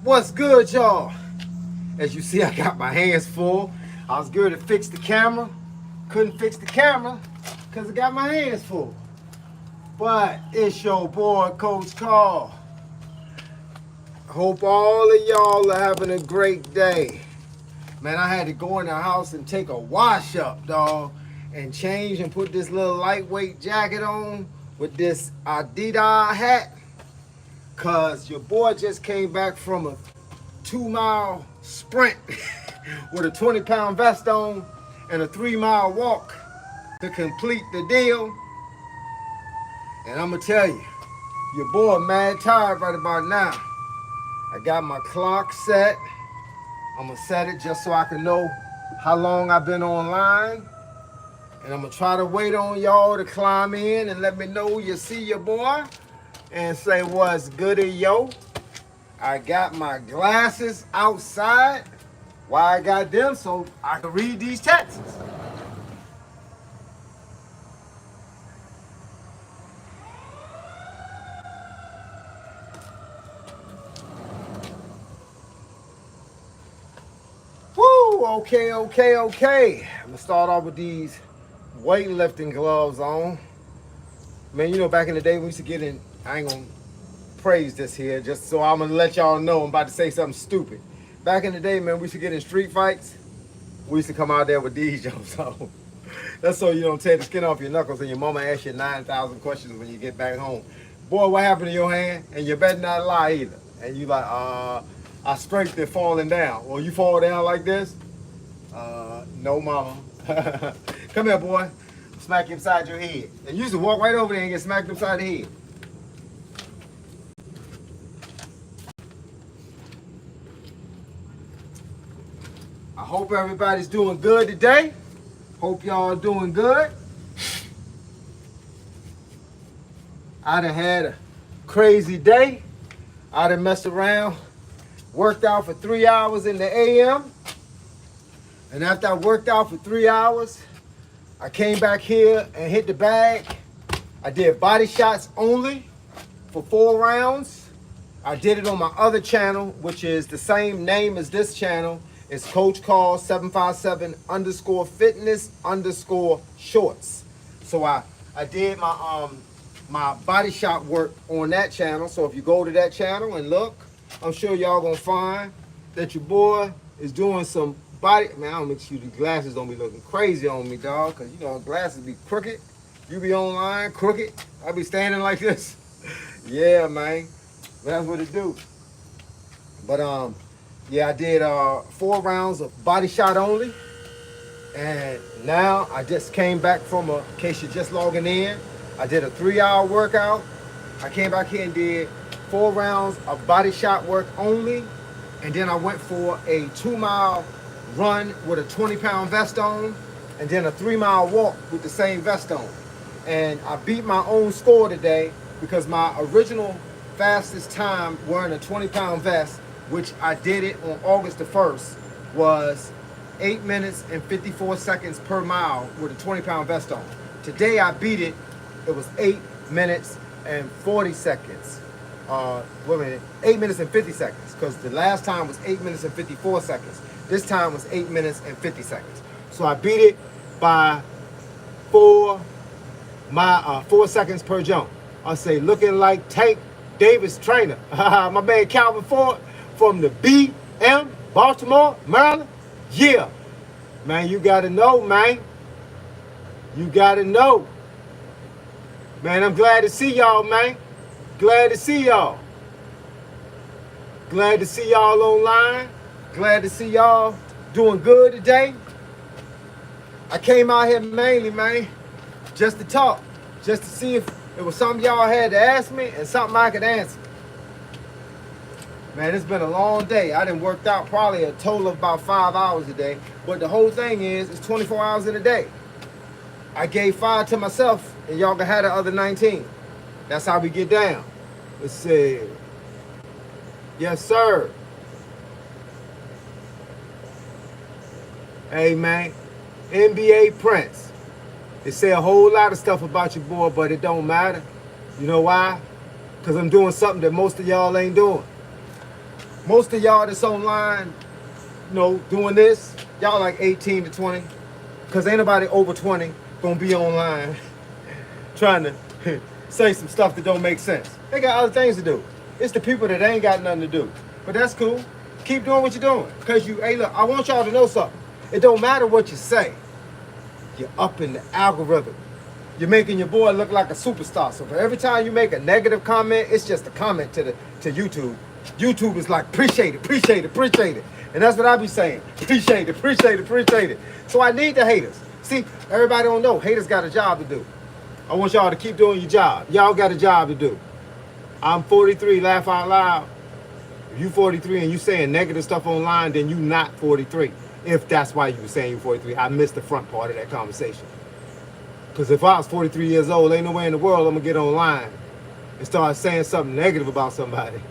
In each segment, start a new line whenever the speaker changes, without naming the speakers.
What's good, y'all? As you see, I got my hands full. I was good to fix the camera. Couldn't fix the camera because I got my hands full. But it's your boy, Coach Carl. Hope all of y'all are having a great day. Man, I had to go in the house and take a wash up, dog, and change and put this little lightweight jacket on with this Adidas hat. Cause your boy just came back from a 2-mile sprint with a 20-pound vest on and a 3-mile walk to complete the deal. And I'm gonna tell you, your boy mad tired right about now. I got my clock set. I'm gonna set it just so I can know how long I've been online. And I'm gonna try to wait on y'all to climb in and let me know you see your boy and say what's goody, yo. I got my glasses outside. Why I got them? So I can read these texts. Woo, okay. I'm gonna start off with these weightlifting gloves on. Man, you know, back in the day we used to get in, I ain't gonna praise this here, just so I'm gonna let y'all know I'm about to say something stupid. Back in the day, man, we used to get in street fights. We used to come out there with these jumps on. That's so you don't tear the skin off your knuckles and your mama asks you 9,000 questions when you get back home. Boy, what happened to your hand? And you better not lie either. And you like, I scraped it falling down. Well, you fall down like this? No, mama. Come here, boy. Smack you upside your head. And you used to walk right over there and get smacked upside the head. I hope everybody's doing good today. Hope y'all doing good. I done had a crazy day. I done messed around, worked out for 3 hours in the AM. And after I worked out for 3 hours, I came back here and hit the bag. I did body shots only for 4 rounds. I did it on my other channel, which is the same name as this channel. It's Coach Carl 757_fitness_shorts. So I did my body shot work on that channel. So if you go to that channel and look, I'm sure y'all gonna find that your boy is doing some body. Man, I don't make sure the glasses don't be looking crazy on me, dog, because you know glasses be crooked. You be online crooked. I be standing like this. Yeah, man. That's what it do. But yeah, I did 4 rounds of body shot only. And now I just came back from in case you're just logging in, I did a 3-hour workout. I came back here and did 4 rounds of body shot work only. And then I went for a 2-mile run with a 20-pound vest on. And then a 3-mile walk with the same vest on. And I beat my own score today because my original fastest time wearing a 20-pound vest, which I did it on August the 1st, was 8 minutes and 54 seconds per mile with a 20-pound vest on. Today I beat it. It was 8 minutes and 40 seconds. Wait a minute, 8 minutes and 50 seconds, because the last time was 8 minutes and 54 seconds. This time was 8 minutes and 50 seconds. So I beat it by 4 seconds per jump. I say looking like Tank Davis trainer. My man Calvin Ford from the BM, Baltimore, Maryland. Yeah, man, you gotta know, man. You gotta know. Man, I'm glad to see y'all, man. Glad to see y'all. Glad to see y'all online. Glad to see y'all doing good today. I came out here mainly, man, just to talk. Just to see if it was something y'all had to ask me and something I could answer. Man, it's been a long day. I done worked out probably a total of about 5 hours a day. But the whole thing is, it's 24 hours in a day. I gave 5 to myself, and y'all can have the other 19. That's how we get down. Let's see. Yes, sir. Hey, man. NBA Prince. They say a whole lot of stuff about your boy, but it don't matter. You know why? Because I'm doing something that most of y'all ain't doing. Most of y'all that's online, doing this, y'all like 18 to 20. Because ain't nobody over 20 gonna be online trying to say some stuff that don't make sense. They got other things to do. It's the people that ain't got nothing to do. But that's cool. Keep doing what you're doing. Because hey, look, I want y'all to know something. It don't matter what you say. You're up in the algorithm. You're making your boy look like a superstar. So for every time you make a negative comment, it's just a comment to YouTube. YouTube is like, appreciate it, appreciate it, appreciate it. And that's what I be saying. Appreciate it, appreciate it, appreciate it. So I need the haters. See, everybody don't know. Haters got a job to do. I want y'all to keep doing your job. Y'all got a job to do. I'm 43, laugh out loud. If you 43 and you saying negative stuff online, then you not 43. If that's why you were saying you 43. I missed the front part of that conversation. Because if I was 43 years old, ain't no way in the world I'm going to get online and start saying something negative about somebody.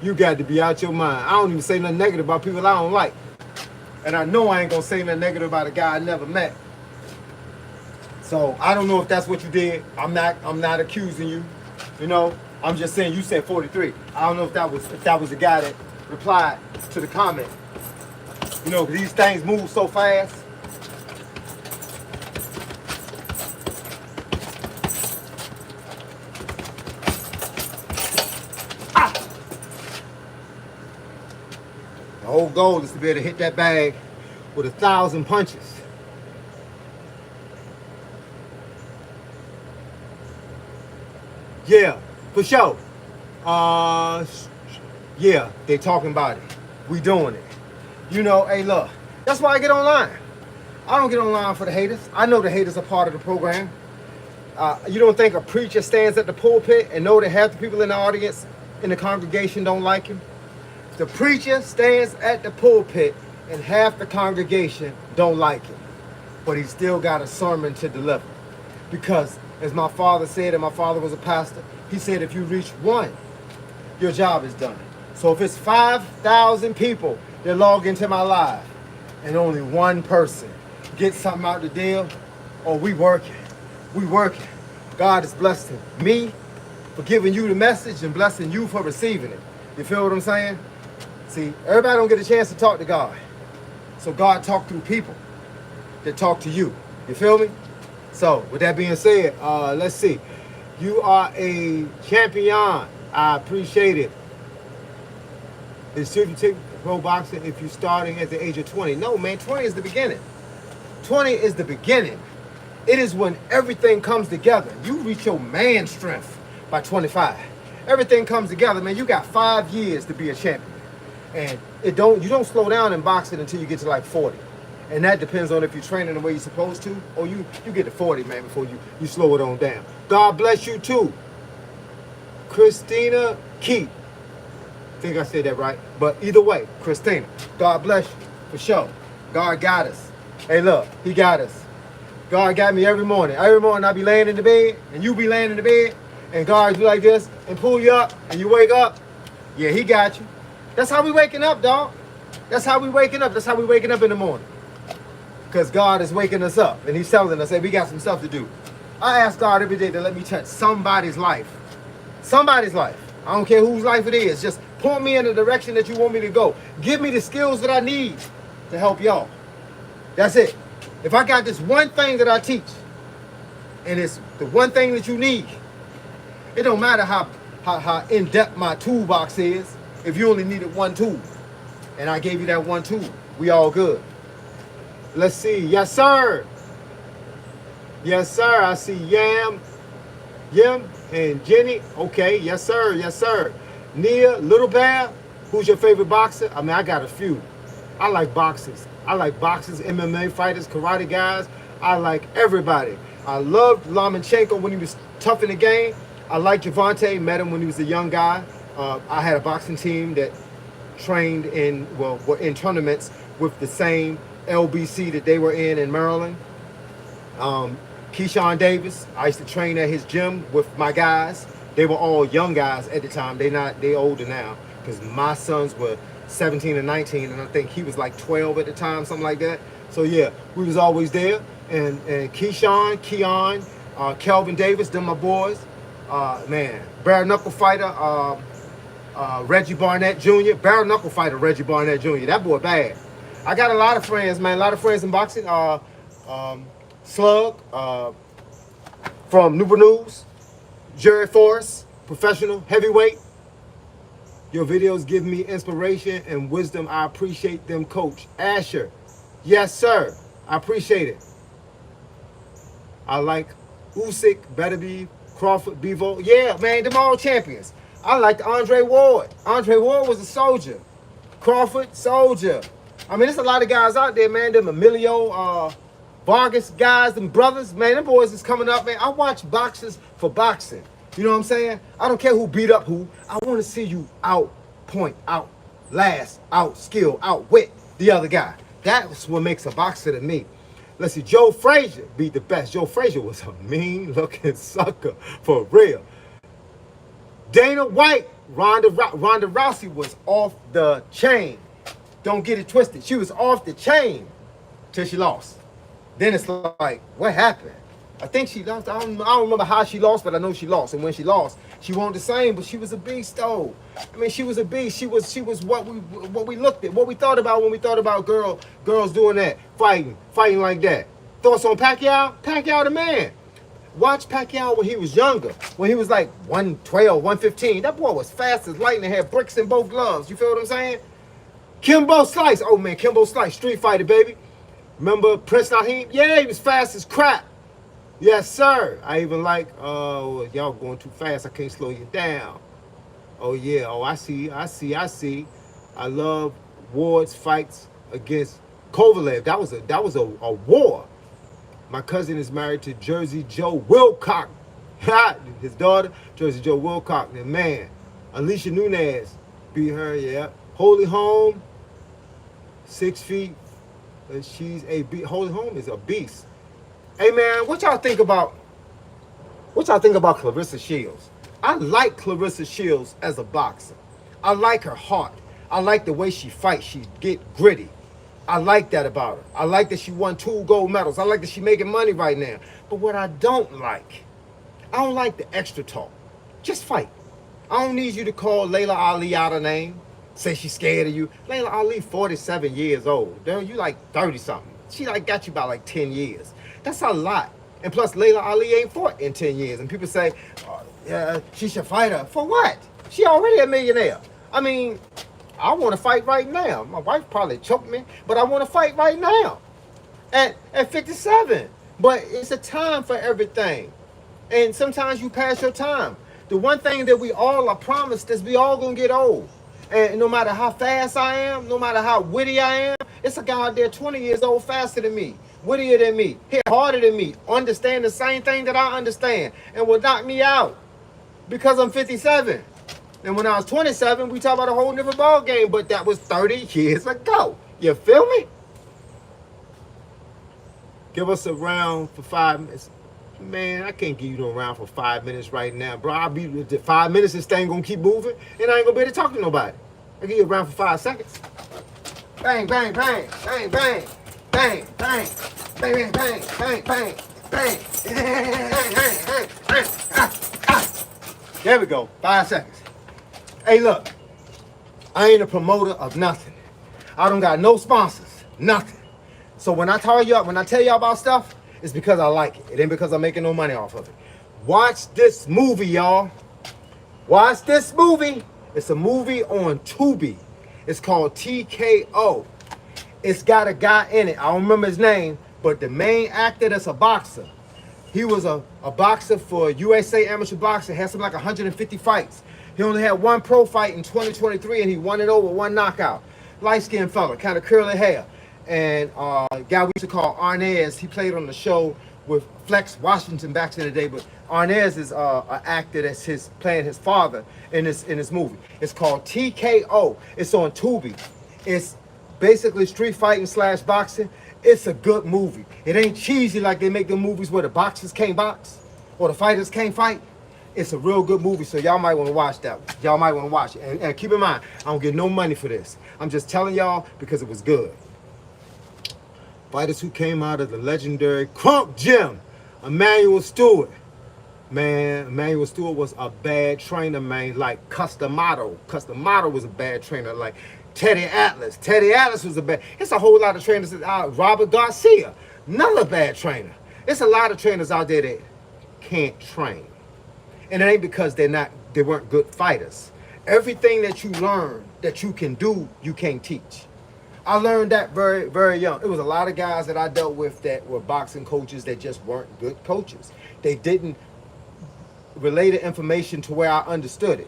You got to be out your mind. I don't even say nothing negative about people I don't like. And I know I ain't going to say nothing negative about a guy I never met. So I don't know if that's what you did. I'm not accusing you. I'm just saying you said 43. I don't know if that was the guy that replied to the comment. These things move so fast. The whole goal is to be able to hit that bag with 1,000 punches. Yeah, for sure. Yeah, they talking about it. We doing it. Hey, look, that's why I get online. I don't get online for the haters. I know the haters are part of the program. You don't think a preacher stands at the pulpit and know that half the people in the audience, in the congregation don't like him? The preacher stands at the pulpit and half the congregation don't like him. But he still got a sermon to deliver. Because, as my father said, and my father was a pastor, he said if you reach one, your job is done. So if it's 5,000 people that log into my live and only one person gets something out the deal, we working. We working. God is blessing me for giving you the message and blessing you for receiving it. You feel what I'm saying? See, everybody don't get a chance to talk to God. So God talk through people that talk to you. You feel me? So with that being said, let's see. You are a champion. I appreciate it. It's you take pro boxing if you're starting at the age of 20. No, man, 20 is the beginning. 20 is the beginning. It is when everything comes together. You reach your man strength by 25. Everything comes together, man. You got 5 years to be a champion. And you don't slow down in boxing until you get to like 40. And that depends on if you're training the way you're supposed to, or you get to 40, man, before you slow it on down. God bless you too. Christina Keith. I think I said that right. But either way, Christina, God bless you, for sure. God got us. Hey, look, he got us. God got me every morning. Every morning I be laying in the bed, and you be laying in the bed, and God do like this, and pull you up, and you wake up. Yeah, he got you. That's how we waking up, dog. That's how we waking up. That's how we waking up in the morning. Because God is waking us up, and he's telling us, hey, we got some stuff to do. I ask God every day to let me touch somebody's life. Somebody's life. I don't care whose life it is. Just point me in the direction that you want me to go. Give me the skills that I need to help y'all. That's it. If I got this one thing that I teach, and it's the one thing that you need, it don't matter how in-depth my toolbox is. If you only needed one tool, and I gave you that one tool, we all good. Let's see. Yes, sir. Yes, sir. I see Yam, and Jenny. Okay. Yes, sir. Yes, sir. Nia, Little Bear. Who's your favorite boxer? I mean, I got a few. I like boxers. I like boxers, MMA fighters, karate guys. I like everybody. I loved Lomachenko when he was tough in the game. I like Javante. Met him when he was a young guy. I had a boxing team that trained were in tournaments with the same LBC that they were in Maryland. Keyshawn Davis, I used to train at his gym with my guys. They were all young guys at the time. They older now, because my sons were 17 and 19, and I think he was like 12 at the time, something like that. So yeah, we was always there. And Keon, Kelvin Davis, them my boys. Man, bare knuckle fighter. Reggie Barnett Jr., bare knuckle fighter Reggie Barnett Jr. That boy bad. I got a lot of friends, man. A lot of friends in boxing. Slug from Newport News, Jerry Forrest, professional heavyweight. Your videos give me inspiration and wisdom. I appreciate them, Coach. Asher, yes, sir. I appreciate it. I like Usyk, Beterbiev, Crawford, Bivol. Yeah, man, them all champions. I liked Andre Ward. Andre Ward was a soldier. Crawford, soldier. I mean, there's a lot of guys out there, man. Them Emilio Vargas guys, them brothers, man, them boys is coming up, man. I watch boxers for boxing. You know what I'm saying? I don't care who beat up who. I want to see you outpoint, outlast, outskill, outwit the other guy. That's what makes a boxer to me. Let's see, Joe Frazier beat the best. Joe Frazier was a mean-looking sucker, for real. Dana White, Ronda Rousey was off the chain. Don't get it twisted. She was off the chain till she lost. Then it's like, what happened? I think she lost. I don't remember how she lost, but I know she lost. And when she lost, she wasn't the same, but she was a beast, though. I mean, she was a beast. She was what we looked at, what we thought about when we thought about girls doing that, fighting like that. Thoughts on Pacquiao? Pacquiao the man. Watch Pacquiao when he was younger, when he was like 112, 115. That boy was fast as lightning, had bricks in both gloves. You feel what I'm saying? Kimbo Slice. Oh, man, Kimbo Slice, street fighter, baby. Remember Prince Naheem? Yeah, he was fast as crap. Yes, sir. I even like, y'all going too fast. I can't slow you down. Oh, yeah. Oh, I see. I love Ward's fights against Kovalev. That was a war. My cousin is married to Jersey Joe Wilcock. His daughter, Jersey Joe Wilcock. And man, Alicia Nunez beat her, yeah. Holy Home, 6 feet. She's a beast. Holy Home is a beast. Hey man, what y'all think about Clarissa Shields? I like Clarissa Shields as a boxer. I like her heart. I like the way she fights. She get gritty. I like that about her. I like that she won 2 gold medals. I like that she making money right now. But what I don't like the extra talk. Just fight. I don't need you to call Layla Ali out her name. Say she's scared of you. Layla Ali, 47 years old. Girl, you like 30 something. She like got you by like 10 years. That's a lot. And plus, Layla Ali ain't fought in 10 years. And people say, oh, yeah, she should fight her. For what? She already a millionaire. I mean, I want to fight right now. My wife probably choked me, but I want to fight right now at 57. But it's a time for everything. And sometimes you pass your time. The one thing that we all are promised is we all going to get old. And no matter how fast I am, no matter how witty I am, it's a guy out there 20 years old faster than me, wittier than me, hit harder than me, understand the same thing that I understand, and will knock me out because I'm 57. And when I was 27, we talk about a whole different ball game, but that was 30 years ago. You feel me? Give us a round for 5 minutes. Man, I can't give you no round for 5 minutes right now, bro. I'll be with 5 minutes, this thing gonna keep moving, and I ain't gonna be able to talk to nobody. I give you a round for 5 seconds. Bang, bang, bang, bang, bang, bang, bang, bang, bang, bang, bang, bang, bang. There we go. 5 seconds. Hey, look, I ain't a promoter of nothing. I don't got no sponsors, nothing. So when I tell y'all about stuff, it's because I like it. It ain't because I'm making no money off of it. Watch this movie, y'all. Watch this movie. It's a movie on Tubi. It's called TKO. It's got a guy in it. I don't remember his name, but the main actor that's a boxer. He was a boxer for USA Amateur Boxing. Had something like 150 fights. He only had 1 pro fight in 2023, and he won it over 1 knockout. Light-skinned fella, kind of curly hair. And a guy we used to call Arnaz, he played on the show with Flex Washington back in the day, but Arnaz is an actor that's playing his father in this movie. It's called TKO. It's on Tubi. It's basically street fighting / boxing. It's a good movie. It ain't cheesy like they make the movies where the boxers can't box or the fighters can't fight. It's a real good movie, so y'all might want to watch that one. Y'all might want to watch it. And keep in mind, I don't get no money for this. I'm just telling y'all because it was good. Fighters who came out of the legendary Crunk Gym, Emmanuel Stewart, Man, Emmanuel Stewart was a bad trainer, man. Like Customato. Customato was a bad trainer. Like Teddy Atlas. Teddy Atlas was a bad. It's a whole lot of trainers. Robert Garcia, another bad trainer. It's a lot of trainers out there that can't train. And it ain't because they weren't good fighters. Everything that you learn that you can do, you can't teach. I learned that very, very young. It was a lot of guys that I dealt with that were boxing coaches that just weren't good coaches. They didn't relay the information to where I understood it.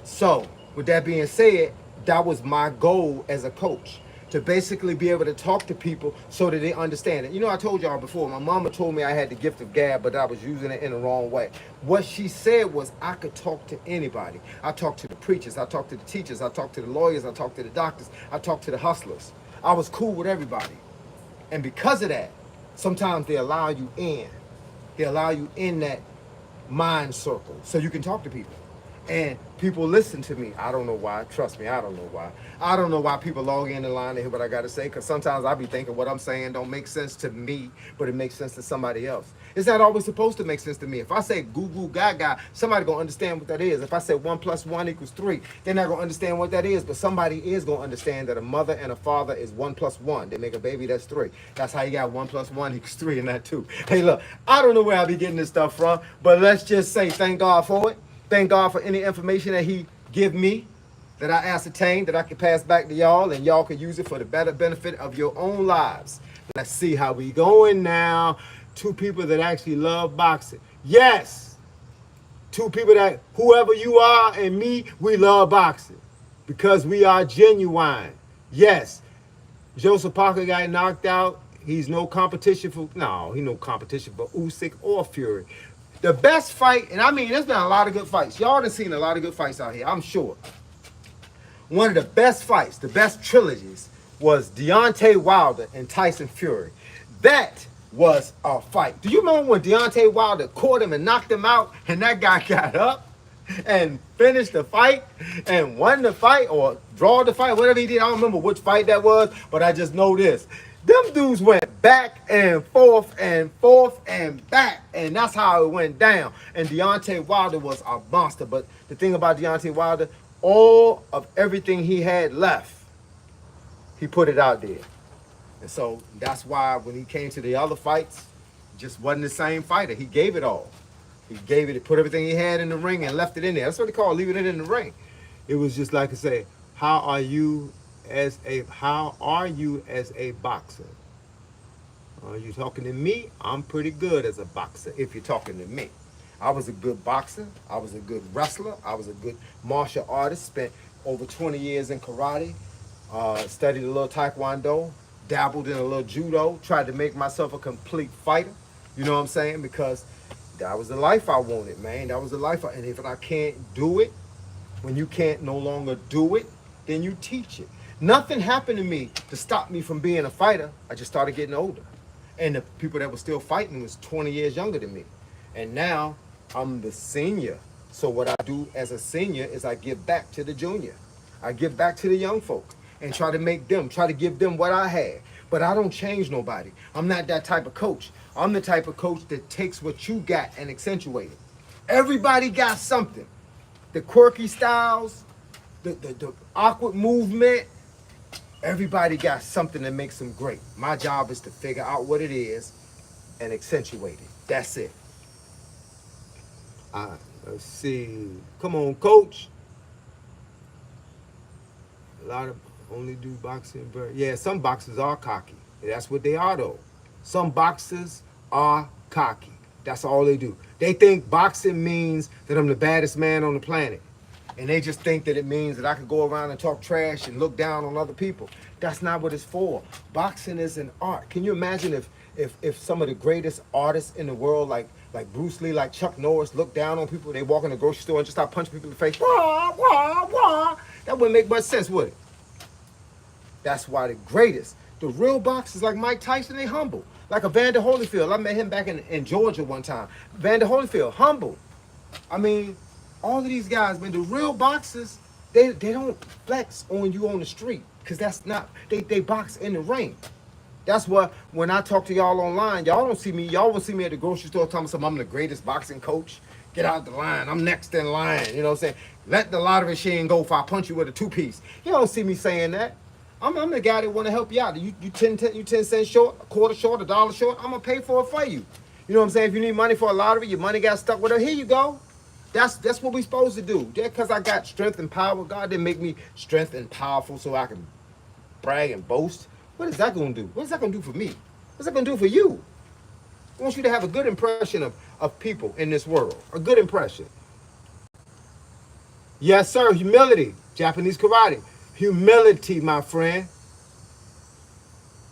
So, with that being said, that was my goal as a coach, to basically be able to talk to people so that they understand it. You know, I told y'all before, my mama told me I had the gift of gab, but I was using it in the wrong way. What she said was I could talk to anybody. I talked to the preachers, I talked to the teachers, I talked to the lawyers, I talked to the doctors, I talked to the hustlers. I was cool with everybody. And because of that, sometimes they allow you in. They allow you in that mind circle so you can talk to people. And people listen to me. I don't know why. Trust me, I don't know why. I don't know why people log in the line to hear what I got to say, because sometimes I be thinking what I'm saying don't make sense to me, but it makes sense to somebody else. It's not always supposed to make sense to me. If I say goo goo gaga, somebody going to understand what that is. If I say 1 + 1 = 3, they're not going to understand what that is, but somebody is going to understand that a mother and a father is 1 + 1. They make a baby, that's 3. That's how you got 1 + 1 = 3 and not 2. Hey, look, I don't know where I be getting this stuff from, but let's just say thank God for it. Thank God for any information that he give me, that I ascertain, that I can pass back to y'all, and y'all can use it for the better benefit of your own lives. Let's see how we going now. 2 people that actually love boxing. Yes. 2 people that, whoever you are and me, we love boxing because we are genuine. Yes. Joseph Parker got knocked out. He's no competition for, no, he no competition for Usyk or Fury. The best fight, and I mean, there's been a lot of good fights. Y'all done seen a lot of good fights out here, I'm sure. One of the best fights, the best trilogies, was Deontay Wilder and Tyson Fury. That was a fight. Do you remember when Deontay Wilder caught him and knocked him out, and that guy got up and finished the fight and won the fight or draw the fight, whatever he did? I don't remember which fight that was, but I just know this. Them dudes went back and forth and forth and back, and that's how it went down. And Deontay Wilder was a monster. But the thing about Deontay Wilder, all of everything he had left, he put it out there. And so that's why when he came to the other fights, just wasn't the same fighter. He gave it all. He gave it, put everything he had in the ring and left it in there. That's what they call leaving it in the ring. It was just like I say, how are you as a boxer? Are you talking to me? I'm pretty good as a boxer if you're talking to me. I was a good boxer. I was a good wrestler. I was a good martial artist. Spent over 20 years in karate. Studied a little taekwondo. Dabbled in a little judo. Tried to make myself a complete fighter. You know what I'm saying? Because that was the life I wanted, man. That was the life. And if I can't do it, when you can't no longer do it, then you teach it. Nothing happened to me to stop me from being a fighter. I just started getting older. And the people that were still fighting was 20 years younger than me. And now I'm the senior. So what I do as a senior is I give back to the junior. I give back to the young folks and try to give them what I had. But I don't change nobody. I'm not that type of coach. I'm the type of coach that takes what you got and accentuate it. Everybody got something. The quirky styles, the awkward movement, everybody got something that makes them great. My job is to figure out what it is and accentuate it. That's it. Let's see. Come on, coach. A lot of only do boxing. Yeah, some boxers are cocky. That's what they are, though. Some boxers are cocky. That's all they do. They think boxing means that I'm the baddest man on the planet. And they just think that it means that I could go around and talk trash and look down on other people. That's not what it's for. Boxing is an art. Can you imagine if some of the greatest artists in the world, like Bruce Lee, like Chuck Norris, look down on people, they walk in the grocery store and just start punching people in the face? Wah, wah, wah. That wouldn't make much sense, would it? That's why the greatest, the real boxers like Mike Tyson, they humble. Like Evander Holyfield. I met him back in Georgia one time. Evander Holyfield, humble. I mean, all of these guys, man, the real boxers, they don't flex on you on the street, because that's not, they box in the ring. That's what, when I talk to y'all online, y'all don't see me, y'all won't see me at the grocery store telling me I'm the greatest boxing coach. Get out the line. I'm next in line. You know what I'm saying? Let the lottery machine go if I punch you with a 2-piece. You don't see me saying that. I'm the guy that want to help you out. You 10 cents short, a quarter short, $1 short, I'm going to pay for it for you. You know what I'm saying? If you need money for a lottery, your money got stuck with it, here you go. That's what we supposed to do. Just because I got strength and power, God didn't make me strength and powerful so I can brag and boast. What is that going to do? What is that going to do for me? What's that going to do for you? I want you to have a good impression of people in this world. A good impression. Yes, sir. Humility. Japanese karate. Humility, my friend.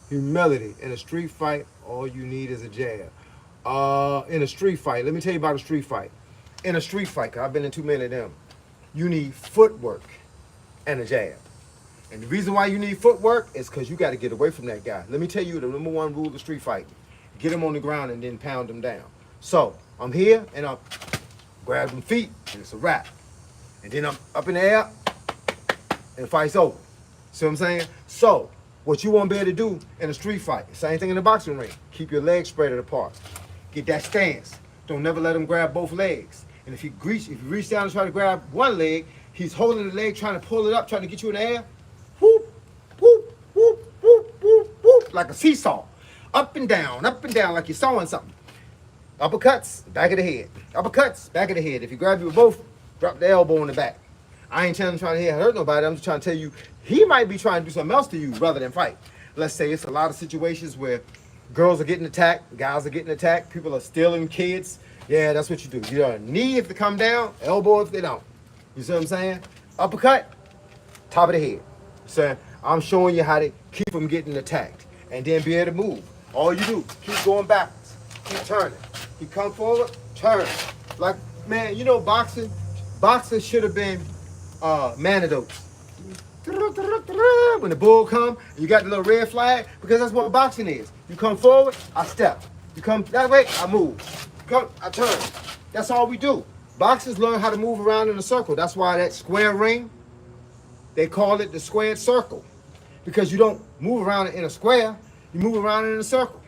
Humility. In a street fight, all you need is a jab. In a street fight, let me tell you about a street fight. In a street fight, 'cause I've been in too many of them, you need footwork and a jab. And the reason why you need footwork is because you got to get away from that guy. Let me tell you the number one rule of street fighting. Get him on the ground and then pound him down. So, I'm here and I grab them feet and it's a wrap. And then I'm up in the air and the fight's over. See what I'm saying? So, what you want to be able to do in a street fight, same thing in the boxing ring. Keep your legs spread apart. Get that stance. Don't never let him grab both legs. And if you reach down and try to grab one leg, he's holding the leg, trying to pull it up, trying to get you in the air. Whoop, whoop, whoop, whoop, whoop, whoop, like a seesaw. Up and down, like you're sawing something. Uppercuts, back of the head. Uppercuts, back of the head. If you grab you with both, drop the elbow in the back. I ain't trying to hurt nobody. I'm just trying to tell you, he might be trying to do something else to you rather than fight. Let's say it's a lot of situations where girls are getting attacked, guys are getting attacked, people are stealing kids. Yeah, that's what you do. You know, knee if they come down, elbow if they don't. You see what I'm saying? Uppercut, top of the head. So I'm showing you how to keep them getting attacked and then be able to move. All you do, keep going backwards, keep turning. You come forward, turn. Like, man, you know boxing should have been Manadotes. When the bull come, you got the little red flag, because that's what boxing is. You come forward, I step. You come that way, I move. You come, I turn. That's all we do. Boxers learn how to move around in a circle. That's why that square ring, they call it the squared circle. Because you don't move around in a square, you move around in a circle.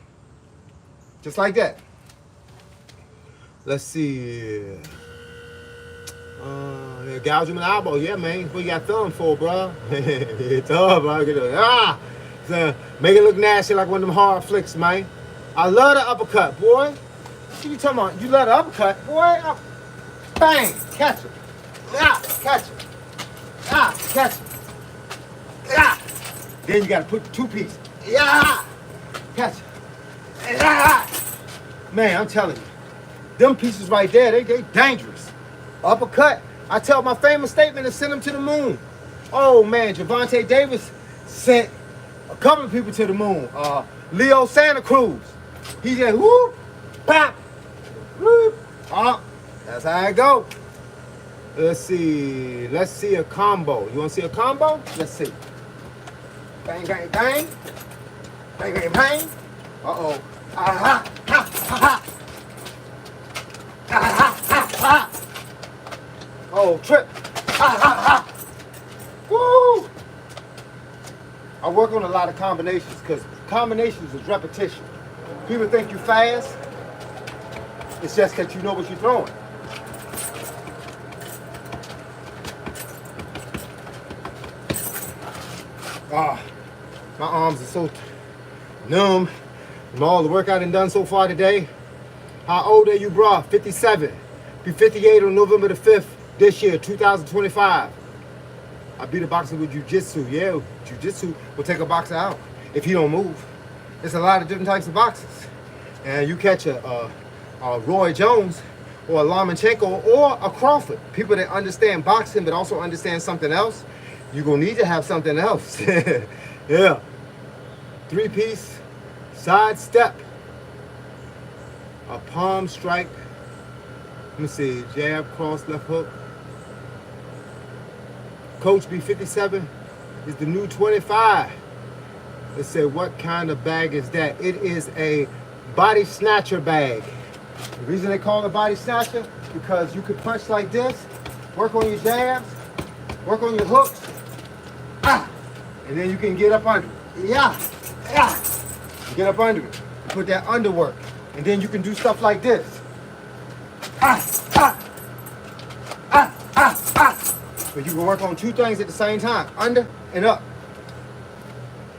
Just like that. Let's see. Gouge him in the eyeball. Yeah, man. What you got feeling for, bro? It's tough, bro. So, make it look nasty like one of them hard flicks, man. I love the uppercut, boy. What you talking about? You love the uppercut, boy? Bang! Catch him. Catch him. Catch him. Then you got to put the 2-piece. Catch him. Man, I'm telling you. Them pieces right there, they dangerous. Uppercut. I tell my famous statement and send them to the moon. Oh man, Javante Davis sent a couple of people to the moon. Leo Santa Cruz. He just whoop, pop, whoop. That's how it go. Let's see a combo. You want to see a combo? Let's see. Bang, bang, bang. Bang, bang, bang. Uh-oh. Ha, ha, ha. Oh, trip. Woo! I work on a lot of combinations because combinations is repetition. People think you fast. It's just that you know what you're throwing. My arms are so numb from all the work I done so far today. How old are you, bro? 57. Be 58 on November the 5th this year, 2025. I beat a boxer with jiu-jitsu. Yeah, jiu-jitsu will take a boxer out if he don't move. There's a lot of different types of boxers. And you catch a Roy Jones or a Lomachenko or a Crawford, people that understand boxing but also understand something else, you're going to need to have something else. Yeah. 3-piece, side step, a palm strike. Let me see, jab, cross, left hook. Coach B57 is the new 25. They said, what kind of bag is that? It is a body snatcher bag. The reason they call it body snatcher, because you could punch like this, work on your jabs, work on your hooks, and then you can get up under. Yeah, yeah, You get up under it. You put that under work. And then you can do stuff like this. But you can work on two things at the same time, under and up.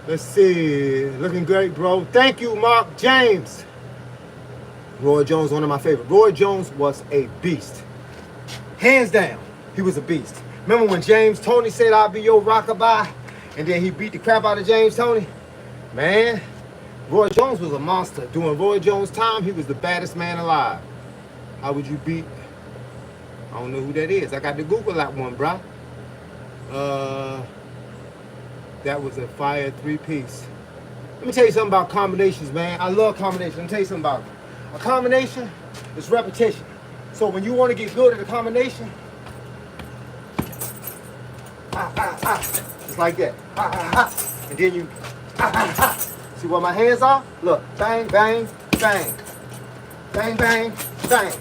Let's see, looking great, bro. Thank you, Mark James. Roy Jones, one of my favorites. Roy Jones was a beast. Hands down, he was a beast. Remember when James Toney said, "I'll be your rockabye," and then he beat the crap out of James Toney? Man, Roy Jones was a monster. During Roy Jones' time, he was the baddest man alive. How would you beat? I don't know who that is. I got to Google that one, bro. That was a fire 3-piece. Let me tell you something about combinations, man. I love combinations. Let me tell you something about it. A combination is repetition. So when you want to get good at a combination, it's like that. And then you, see where my hands are? Look, bang, bang, bang. Bang, bang, bang.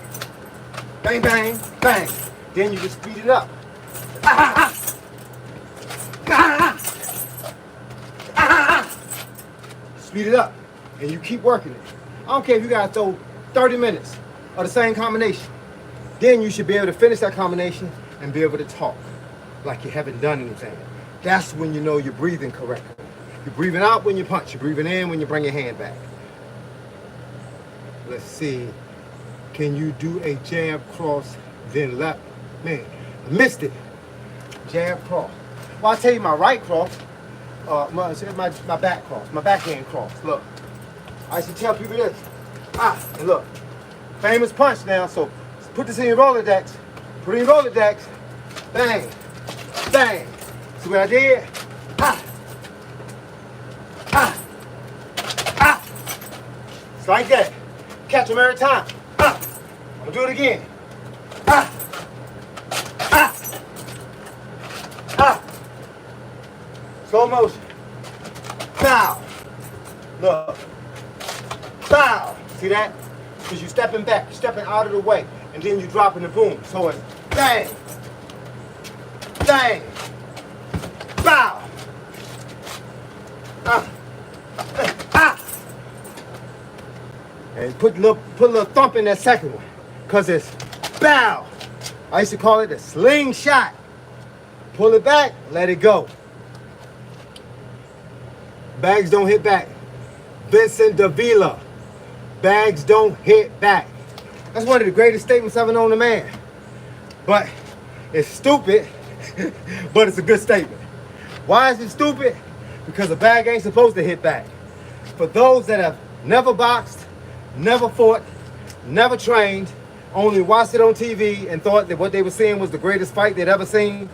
Bang, bang, bang. Then you just speed it up. Speed it up. And you keep working it. I don't care if you gotta throw 30 minutes of the same combination. Then you should be able to finish that combination and be able to talk like you haven't done anything. That's when you know you're breathing correctly. You're breathing out when you punch. You're breathing in when you bring your hand back. Let's see. Can you do a jab cross, then left? Man, I missed it. Jab cross. Well, I'll tell you my right cross, my back cross, my backhand cross. Look, I used to tell people this. And look, famous punch now, so put this in your Rolodex. Put it in your Rolodex. Bang, bang. See what I did? It's like that. Catch them every time. I'm gonna do it again. Slow motion. Bow. Look. Bow. See that? Because you're stepping back, you're stepping out of the way, and then you're dropping the boom. So it's bang. Bang. Bow. And put a little thump in that second one. Because it's bow. I used to call it a slingshot. Pull it back, let it go. Bags don't hit back. Vincent Davila. Bags don't hit back. That's one of the greatest statements ever known to man. But it's stupid, but it's a good statement. Why is it stupid? Because a bag ain't supposed to hit back. For those that have never boxed, never fought, never trained, only watched it on TV and thought that what they were seeing was the greatest fight they'd ever seen,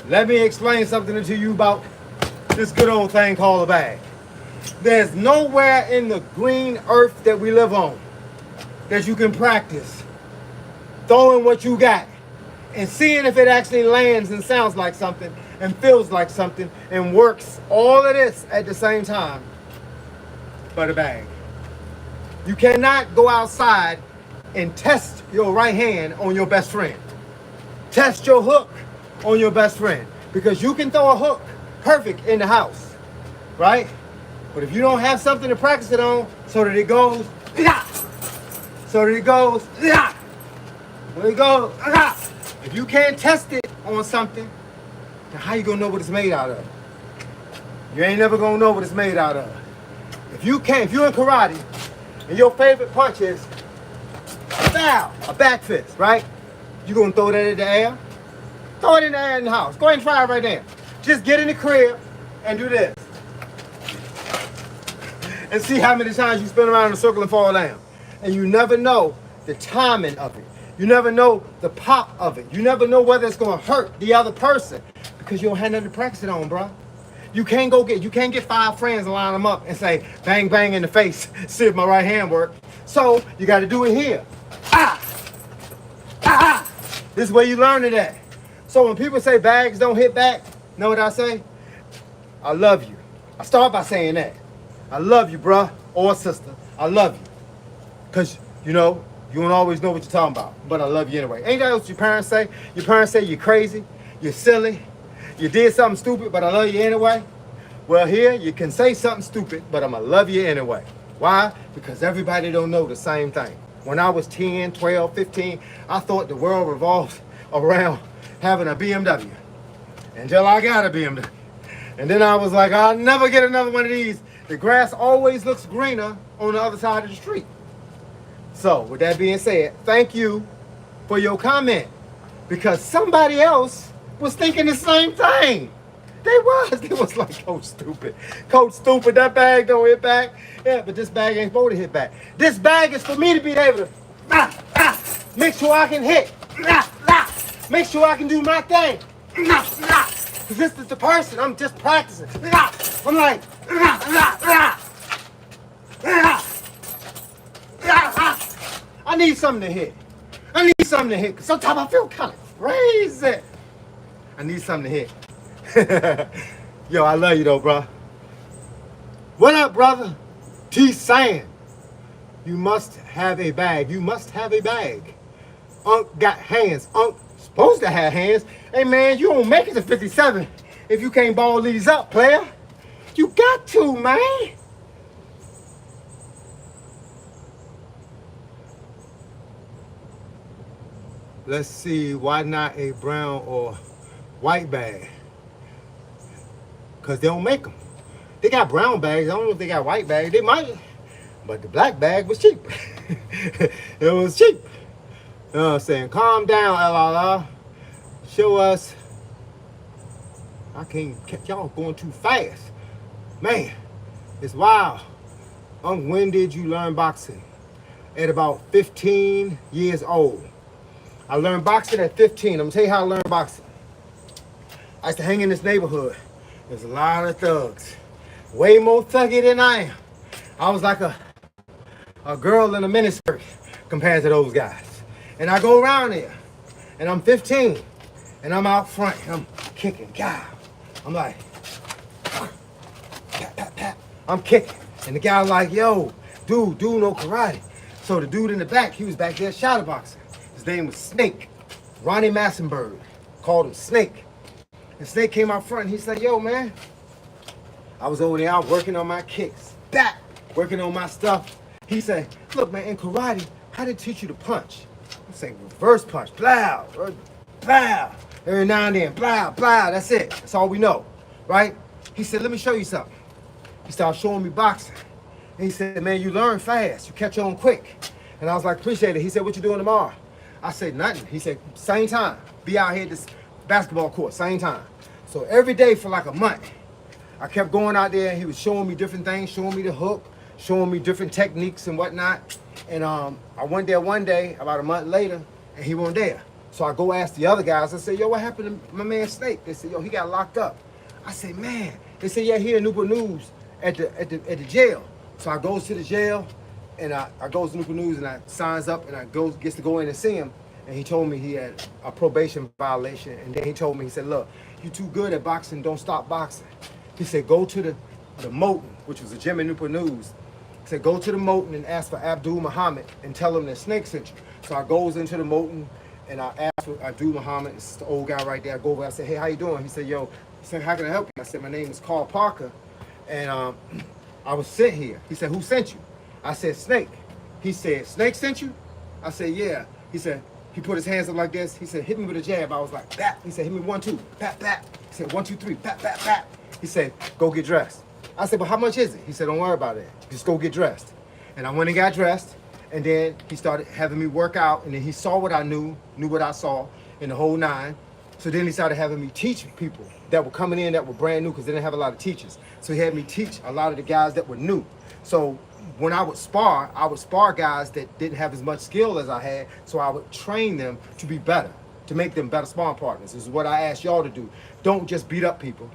let me explain something to you about this good old thing called a bag. There's nowhere in the green earth that we live on that you can practice throwing what you got and seeing if it actually lands and sounds like something and feels like something and works all of this at the same time but a bag. You cannot go outside and test your right hand on your best friend. Test your hook on your best friend, because you can throw a hook perfect in the house, right? But if you don't have something to practice it on so that it goes, so that it goes, so it goes, if you can't test it on something, then how you gonna know what it's made out of? You ain't never gonna know what it's made out of. If you're in karate and your favorite punch is a back fist, right? You gonna throw that in the air? Throw it in the air in the house. Go ahead and try it right there. Just get in the crib and do this. And see how many times you spin around in a circle and fall down. And you never know the timing of it. You never know the pop of it. You never know whether it's gonna hurt the other person because you don't have nothing to practice it on, bro. You can't get 5 friends and line them up and say, bang, bang in the face, see if my right hand works. So you gotta do it here. This is where you learn it at. So when people say bags don't hit back, know what I say? I love you. I start by saying that. I love you, bruh or sister. I love you. Because, you know, you don't always know what you're talking about. But I love you anyway. Ain't that what your parents say? Your parents say you're crazy, you're silly, you did something stupid, but I love you anyway. Well, here you can say something stupid, but I'm gonna love you anyway. Why? Because everybody don't know the same thing. When I was 10, 12, 15, I thought the world revolved around having a BMW until I got a BMW. And then I was like, I'll never get another one of these. The grass always looks greener on the other side of the street. So with that being said, thank you for your comment, because somebody else was thinking the same thing. They was like, Coach Stupid. Coach Stupid, that bag don't hit back. Yeah, but this bag ain't supposed to hit back. This bag is for me to be able to make sure I can hit. Make sure I can do my thing. Because this is the person, I'm just practicing. I'm like, I need something to hit. I need something to hit, because sometimes I feel kind of crazy. I need something to hit. Yo, I love you though, bro. What up, brother? T saying, you must have a bag. You must have a bag. Unc got hands. Unc supposed to have hands. Hey man, you don't make it to 57 if you can't ball these up, player. You got to, man. Let's see, why not a brown or white bag? Because they don't make them. They got brown bags. I don't know if they got white bags. They might. But the black bag was cheap. It was cheap. You know what I'm saying? Calm down, LLR. Show us. I can't catch y'all going too fast. Man, it's wild. When did you learn boxing? At about 15 years old. I learned boxing at 15. I'm going to tell you how I learned boxing. I used to hang in this neighborhood. There's a lot of thugs. Way more thuggy than I am. I was like a girl in a miniskirt compared to those guys. And I go around there, and I'm 15, and I'm out front, and I'm kicking. God, I'm like, pat, pat, pat. I'm kicking. And the guy like, yo, dude no karate. So the dude in the back, he was back there shadow boxing. His name was Snake. Ronnie Massenberg called him Snake. And Snake came out front and he said, yo, man, I was over there out working on my kicks, working on my stuff. He said, look, man, in karate, how did they teach you to punch? I'm saying reverse punch, blah, blah. Every now and then, blah, blah, that's it. That's all we know, right? He said, let me show you something. He started showing me boxing. And he said, man, you learn fast, you catch on quick. And I was like, appreciate it. He said, what you doing tomorrow? I said, nothing. He said, same time, be out here at this basketball court, same time. So every day for like a month, I kept going out there. He was showing me different things, showing me the hook, showing me different techniques and whatnot. And I went there one day, about a month later, and he wasn't there. So I go ask the other guys. I said, yo, what happened to my man Snake? They said, yo, he got locked up. I said, man. They said, yeah, here in Newport News at the jail. So I goes to the jail, and I goes to Newport News, and I signs up, and I gets to go in and see him. And he told me he had a probation violation. And then he told me, he said, look, you too good at boxing, don't stop boxing. He said, go to the Moten, which was a gym in Newport News. He said, go to the Moten and ask for Abdul Muhammad and tell him that Snake sent you. So I goes into the Moten and I asked for Abdul Muhammad. It's the old guy right there. I go over, I said, hey, how you doing? He said, yo, he said, how can I help you? I said, my name is Carl Parker, and I was sent here. He said, who sent you? I said, Snake. He said, Snake sent you? I said, yeah. He said, he put his hands up like this. He said, hit me with a jab. I was like, bat. He said, hit me 1, 2, pat, pat. He said, 1, 2, 3, pat, pat, pat. He said, go get dressed. I said, but how much is it? He said, don't worry about it. Just go get dressed. And I went and got dressed. And then he started having me work out. And then he saw what I knew what I saw in the whole 9. So then he started having me teach people that were coming in that were brand new, because they didn't have a lot of teachers. So he had me teach a lot of the guys that were new. So when I would spar guys that didn't have as much skill as I had. So I would train them to be better, to make them better sparring partners. This is what I asked y'all to do. Don't just beat up people.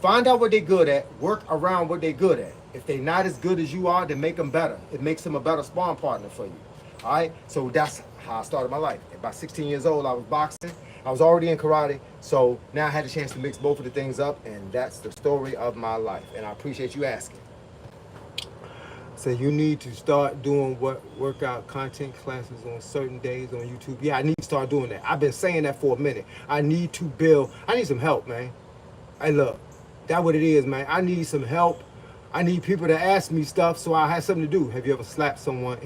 Find out what they're good at, work around what they're good at. If they're not as good as you are, then make them better. It makes them a better sparring partner for you. All right? So that's how I started my life. At about 16 years old, I was boxing. I was already in karate. So now I had a chance to mix both of the things up, and that's the story of my life. And I appreciate you asking. So you need to start doing workout content classes on certain days on YouTube. Yeah, I need to start doing that. I've been saying that for a minute. I need to build. I need some help, man. Hey, look, That's what it is, man. I need some help. I need people to ask me stuff so I have something to do. Have you ever slapped someone?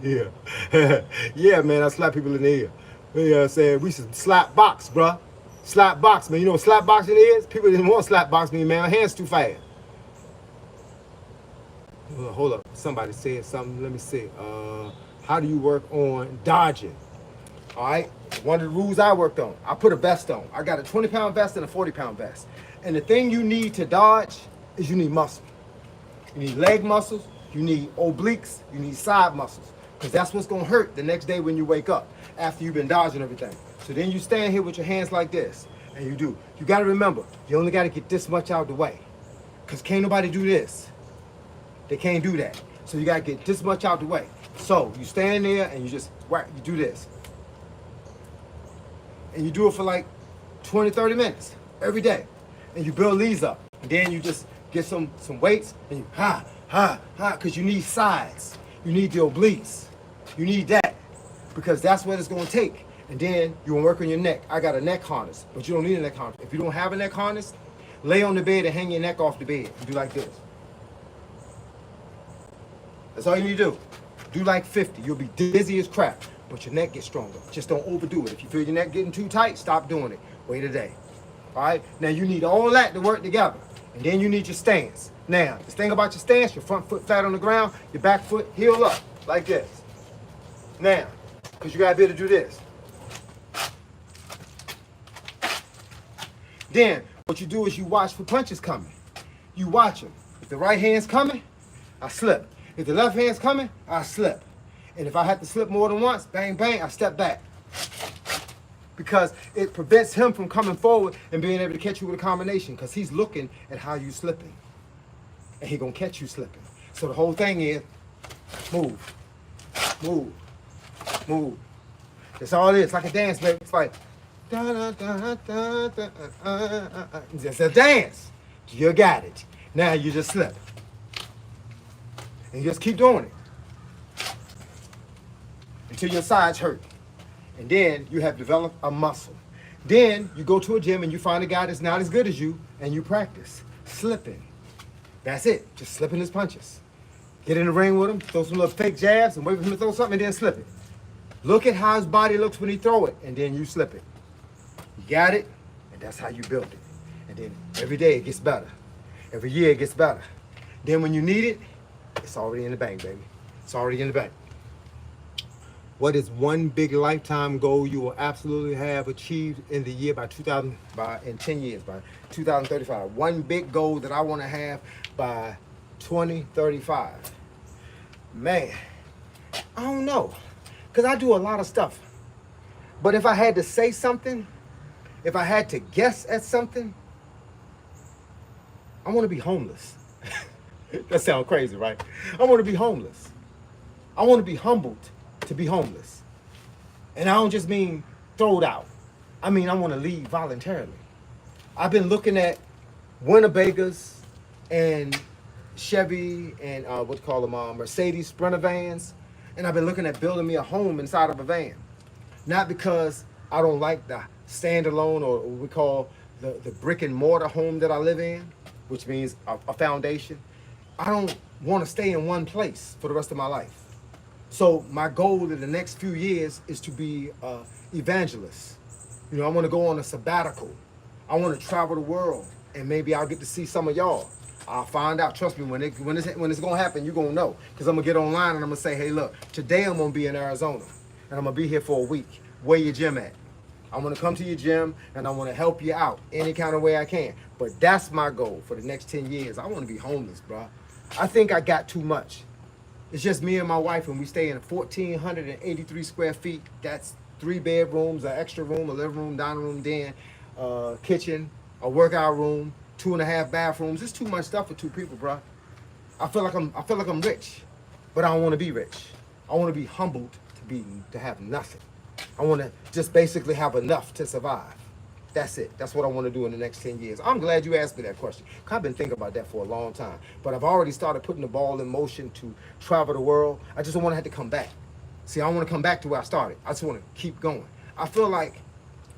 Yeah. Yeah, man, I slap people in the ear. You know what I'm saying? We should slap box, bruh. Slap box, man. You know what slap boxing is? People didn't want to slap box me, man. My hand's too fast. Hold up. Somebody said something. Let me see. How do you work on dodging? All right. One of the rules I worked on, I put a vest on. I got a 20-pound vest and a 40-pound vest. And the thing you need to dodge is you need muscle. You need leg muscles. You need obliques. You need side muscles. Because that's what's going to hurt the next day when you wake up after you've been dodging everything. So then you stand here with your hands like this. And you do. You got to remember, you only got to get this much out of the way. Because can't nobody do this. They can't do that. So you got to get this much out the way. So you stand there and you just whack, you do this. And you do it for like 20, 30 minutes every day. And you build these up. And then you just get some weights and you because you need sides. You need the obliques. You need that. Because that's what it's going to take. And then you will work on your neck. I got a neck harness, but you don't need a neck harness. If you don't have a neck harness, lay on the bed and hang your neck off the bed and do like this. That's all you need to do. Do like 50. You'll be dizzy as crap, but your neck gets stronger. Just don't overdo it. If you feel your neck getting too tight, stop doing it. Wait a day. All right? Now you need all that to work together. And then you need your stance. Now, the thing about your stance, your front foot flat on the ground, your back foot heel up, like this. Now, because you got to be able to do this. Then, what you do is you watch for punches coming. You watch them. If the right hand's coming, I slip. If the left hand's coming, I slip. And if I have to slip more than once, bang, bang, I step back. Because it prevents him from coming forward and being able to catch you with a combination, because he's looking at how you slipping. And he's going to catch you slipping. So the whole thing is move, move, move. That's all it is. It's like a dance, baby. It's like, da, da, da, da, da, it's just a dance. You got it. Now you just slip. And you just keep doing it until your sides hurt. And then you have developed a muscle. Then you go to a gym and you find a guy that's not as good as you and you practice slipping. That's it. Just slipping his punches. Get in the ring with him, throw some little fake jabs and wait for him to throw something and then slip it. Look at how his body looks when he throw it and then you slip it. You got it? And that's how you build it. And then every day it gets better. Every year it gets better. Then when you need it, it's already in the bank, baby. It's already in the bank. What is one big lifetime goal you will absolutely have achieved in the year in 10 years, by 2035? One big goal that I want to have by 2035. Man, I don't know. Because I do a lot of stuff. But if I had to say something, if I had to guess at something, I want to be homeless. That sounds crazy, right? I want to be homeless. I want to be humbled to be homeless. And I don't just mean thrown out. I mean, I want to leave voluntarily. I've been looking at Winnebagers and Chevy and Mercedes Sprinter vans. And I've been looking at building me a home inside of a van. Not because I don't like the standalone or what we call the brick and mortar home that I live in, which means a foundation. I don't want to stay in one place for the rest of my life. So my goal in the next few years is to be an evangelist. You know, I want to go on a sabbatical. I want to travel the world, and maybe I'll get to see some of y'all. I'll find out. Trust me, when it's going to happen, you're going to know. Because I'm going to get online and I'm going to say, hey, look, today I'm going to be in Arizona, and I'm going to be here for a week. Where your gym at? I'm going to come to your gym, and I want to help you out any kind of way I can. But that's my goal for the next 10 years. I want to be homeless, bro. I think I got too much. It's just me and my wife, and we stay in 1,483 square feet. That's 3 bedrooms, an extra room, a living room, dining room, den, kitchen, a workout room, 2.5 bathrooms. It's too much stuff for 2 people, bro. I feel like I'm rich, but I don't want to be rich. I want to be humbled to have nothing. I want to just basically have enough to survive. That's it. That's what I want to do in the next 10 years. I'm glad you asked me that question. I've been thinking about that for a long time. But I've already started putting the ball in motion to travel the world. I just don't want to have to come back. See, I don't want to come back to where I started. I just want to keep going. I feel like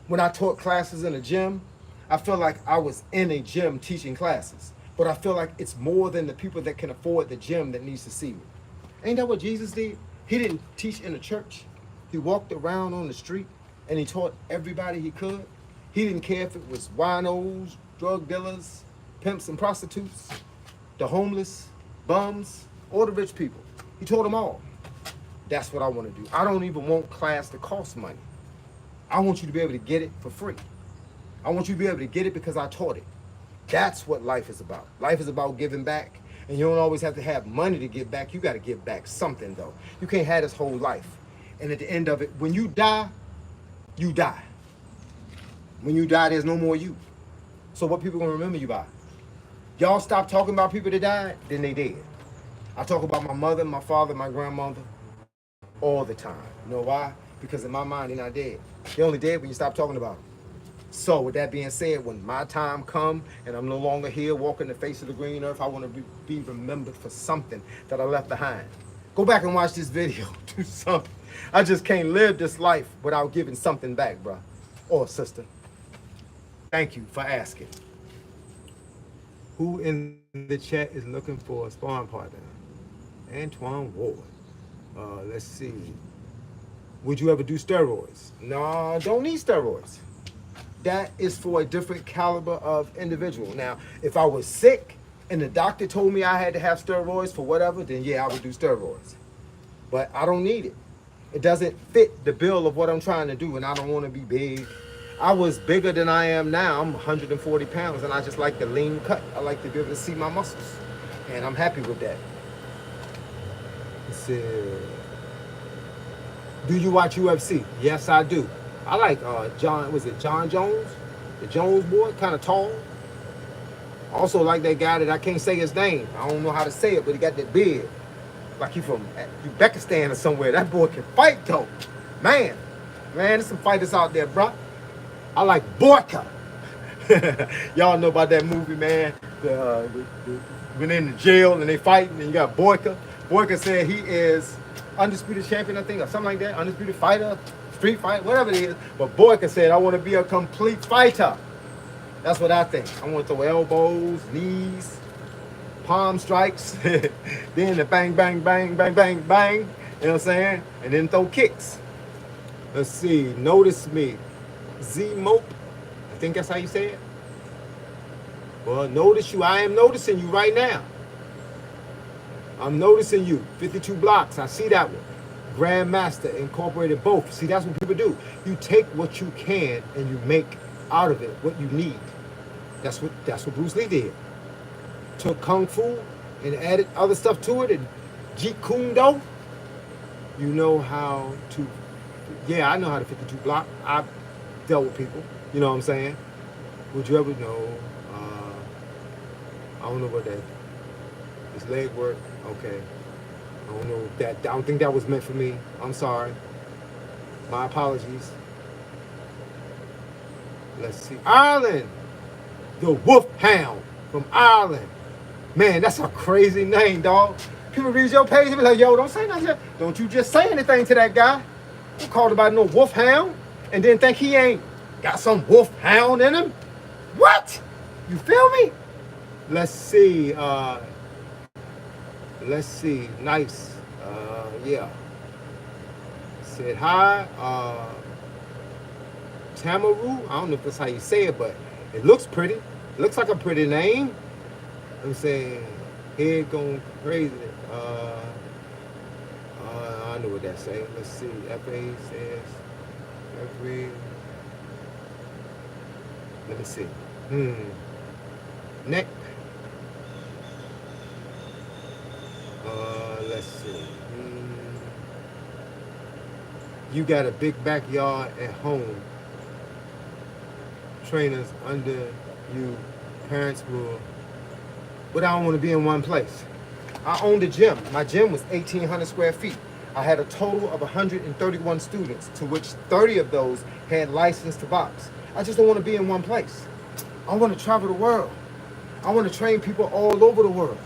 when I taught classes in the gym, I feel like I was in a gym teaching classes. But I feel like it's more than the people that can afford the gym that needs to see me. Ain't that what Jesus did? He didn't teach in a church. He walked around on the street and he taught everybody he could. He didn't care if it was winos, drug dealers, pimps and prostitutes, the homeless, bums, or the rich people. He taught them all. That's what I want to do. I don't even want class to cost money. I want you to be able to get it for free. I want you to be able to get it because I taught it. That's what life is about. Life is about giving back. And you don't always have to have money to give back. You got to give back something, though. You can't have this whole life. And at the end of it, when you die, you die. When you die, there's no more you. So what people going to remember you by? Y'all stop talking about people that died, then they dead. I talk about my mother, my father, my grandmother all the time. You know why? Because in my mind, they're not dead. They're only dead when you stop talking about them. So with that being said, when my time come and I'm no longer here walking the face of the green earth, I want to be remembered for something that I left behind. Go back and watch this video. Do something. I just can't live this life without giving something back, bro. Or sister. Thank you for asking. Who in the chat is looking for a sparring partner? Antoine Ward. Let's see. Would you ever do steroids? No, don't need steroids. That is for a different caliber of individual. Now, if I was sick and the doctor told me I had to have steroids for whatever, then yeah, I would do steroids. But I don't need it. It doesn't fit the bill of what I'm trying to do, and I don't want to be big. I was bigger than I am now. I'm 140 pounds, and I just like the lean cut. I like to be able to see my muscles, and I'm happy with that. It said, do you watch UFC? Yes, I do. I like John Jones? The Jones boy, kind of tall. Also like that guy that I can't say his name. I don't know how to say it, but he got that beard. Like he from Uzbekistan or somewhere. That boy can fight though. Man, there's some fighters out there, bro. I like Borka. Y'all know about that movie, man. When they're in the jail and they fighting and you got Borka. Borka said he is undisputed champion, I think, or something like that. Undisputed fighter. Street fight, whatever it is. But Boyka said, I want to be a complete fighter. That's what I think. I want to throw elbows, knees, palm strikes, then the bang, bang, bang, bang, bang, bang. You know what I'm saying? And then throw kicks. Let's see. Notice me. Z-Mope. I think that's how you say it. Well, notice you. I am noticing you right now. I'm noticing you. 52 blocks. I see that one. Grandmaster incorporated both. See, that's what people do. You take what you can and you make out of it what you need. That's what Bruce Lee did. Took Kung Fu and added other stuff to it and Jeet Kune Do. You know how to, yeah, I know how to 52 block. I've dealt with people. You know what I'm saying? Would you ever know? I don't know what that is. It's leg work. Okay. I don't know that. I don't think that was meant for me. I'm sorry. My apologies. Let's see. Ireland. The Wolfhound from Ireland. Man, that's a crazy name, dog. People read your page and be like, yo, don't say nothing. Don't you just say anything to that guy. Don't call about no Wolfhound and then think he ain't got some Wolfhound in him. What? You feel me? Let's see. Let's see. Nice. Yeah. Said hi. Tamaru. I don't know if that's how you say it, but it looks pretty. It looks like a pretty name. I'm saying head going crazy. I know what that say. Let's see. FA says every. Let me see. Neck. Let's see. You got a big backyard at home. Trainers under you. Parents will. But I don't want to be in one place. I owned a gym. My gym was 1,800 square feet. I had a total of 131 students, to which 30 of those had license to box. I just don't want to be in one place. I want to travel the world. I want to train people all over the world.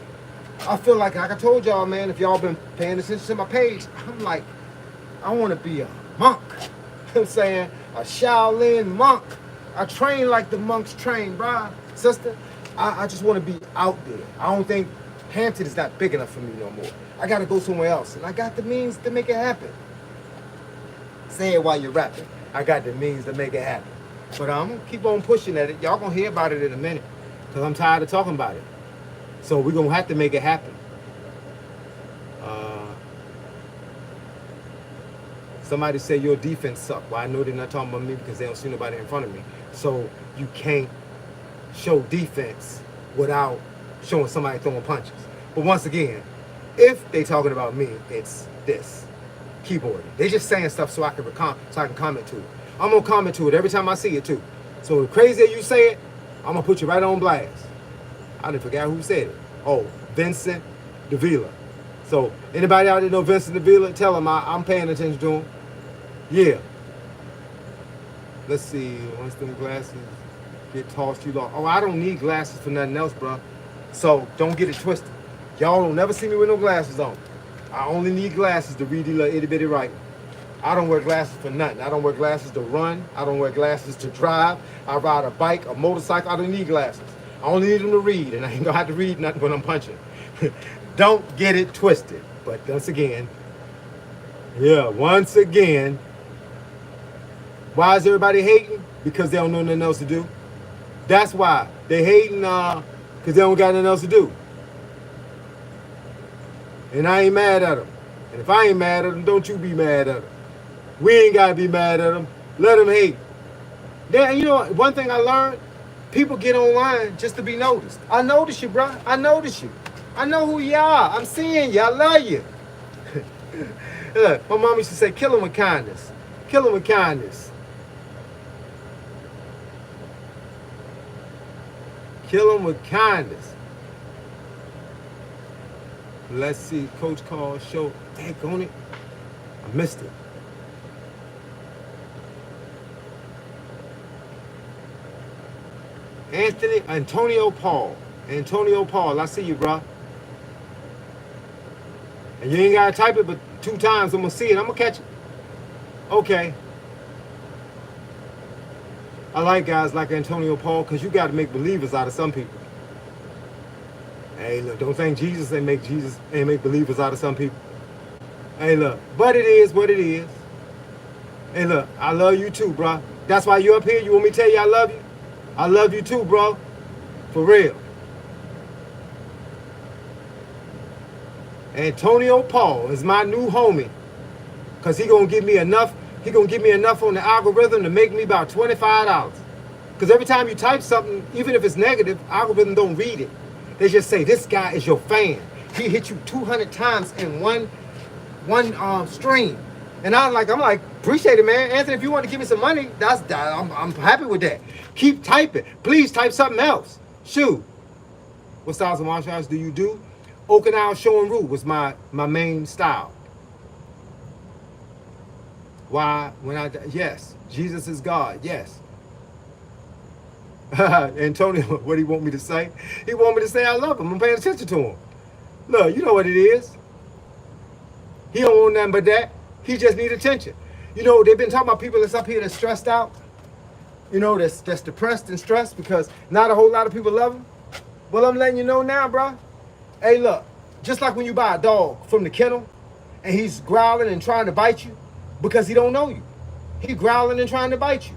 I feel like I told y'all, man, if y'all been paying attention to my page, I'm like, I want to be a monk. You know what I'm saying? A Shaolin monk I train like the monks train, bruh. Sister, I just want to be out there. I don't think Hampton is not big enough for me no more. I got to go somewhere else. And I got the means to make it happen. Say it while you're rapping. I got the means to make it happen. But I'm going to keep on pushing at it. Y'all going to hear about it in a minute. Because I'm tired of talking about it. So we're going to have to make it happen. Somebody say your defense suck. Well, I know they're not talking about me because they don't see nobody in front of me. So you can't show defense without showing somebody throwing punches. But once again, if they talking about me, it's this. Keyboarding. They just saying stuff so I can comment to it. I'm gonna comment to it every time I see it too. So the crazier you say it, I'm gonna put you right on blast. I didn't forget who said it. Oh, Vincent Davila. So anybody out there know Vincent Davila? Tell him I'm paying attention to him. Yeah. Let's see. Once them glasses get tossed too long. Oh, I don't need glasses for nothing else, bro. So don't get it twisted. Y'all don't never see me with no glasses on. I only need glasses to read the little itty bitty writing. I don't wear glasses for nothing. I don't wear glasses to run. I don't wear glasses to drive. I ride a bike, a motorcycle. I don't need glasses. I only need them to read, and I ain't gonna have to read nothing when I'm punching. Don't get it twisted. But once again, why is everybody hating? Because they don't know nothing else to do. That's why. They hating because they don't got nothing else to do. And I ain't mad at them. And if I ain't mad at them, don't you be mad at them. We ain't got to be mad at them. Let them hate. Then, you know, one thing I learned, people get online just to be noticed. I notice you, bro. I notice you. I know who you are. I'm seeing you. I love you. Look, my mom used to say, kill them with kindness. Kill them with kindness. Kill them with kindness. Let's see. Coach called show. Dang on it. I missed it. Antonio Paul, I see you, bro. And you ain't gotta type it, but 2 times I'm gonna see it. I'm gonna catch it. Okay. I like guys like Antonio Paul because you got to make believers out of some people. Hey, look, don't think Jesus ain't make believers out of some people. Hey, look, but it is what it is. Hey, look, I love you too, bro. That's why you up here. You want me to tell you I love you? I love you too, bro. For real. Antonio Paul is my new homie. Because he gonna give me enough on the algorithm to make me about $25. Because every time you type something, even if it's negative, algorithm don't read it. They just say, this guy is your fan. He hit you 200 times in one stream. And I'm like, appreciate it, man. Anthony, if you want to give me some money, I'm happy with that. Keep typing. Please type something else. Shoot. What styles of martial arts do you do? Okinawa Shorin-ryu was my main style. Why? Yes. Jesus is God. Yes. Antonio, what do he want me to say? He want me to say I love him. I'm paying attention to him. Look, you know what it is. He don't want nothing but that. He just need attention. You know, they've been talking about people that's up here that's stressed out. You know, that's depressed and stressed because not a whole lot of people love him. Well, I'm letting you know now, bro. Hey, look, just like when you buy a dog from the kennel and he's growling and trying to bite you because he don't know you. He growling and trying to bite you.